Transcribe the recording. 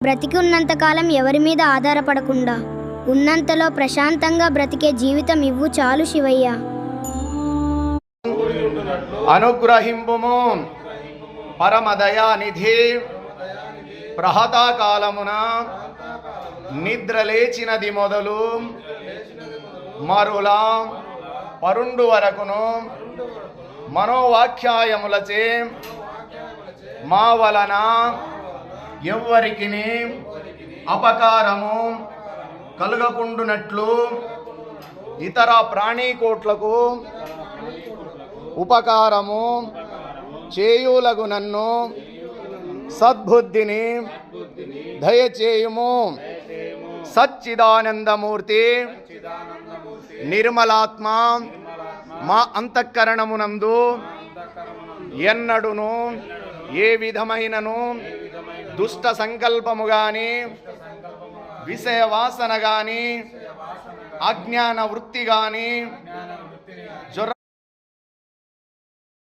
బ్రతికి ఉన్నంతకాలం ఎవరి మీద ఆధారపడకుండా ఉన్నంతలో ప్రశాంతంగా బ్రతికే జీవితం ఇవ్వు చాలు శివయ్య. అనుగ్రహింపుము పరమదయానిధి. ప్రహతాకాలమున నిద్రలేచినది మొదలు మరుల పరుండు వరకును మనోవాఖ్యాయములచే మా వలన ఎవ్వరికిని అపకారము కలుగకుండునట్లు ఇతర ప్రాణీకోట్లకు ఉపకారము చేయులగు నన్ను సద్బుద్ధిని దయచేయుము. సచ్చిదానందమూర్తి నిర్మలాత్మ మా అంతఃకరణమునందు ఎన్నడును ఏ విధమైనను దుష్ట సంకల్పము గాని విషయ వాసన గాని అజ్ఞాన వృత్తి గాని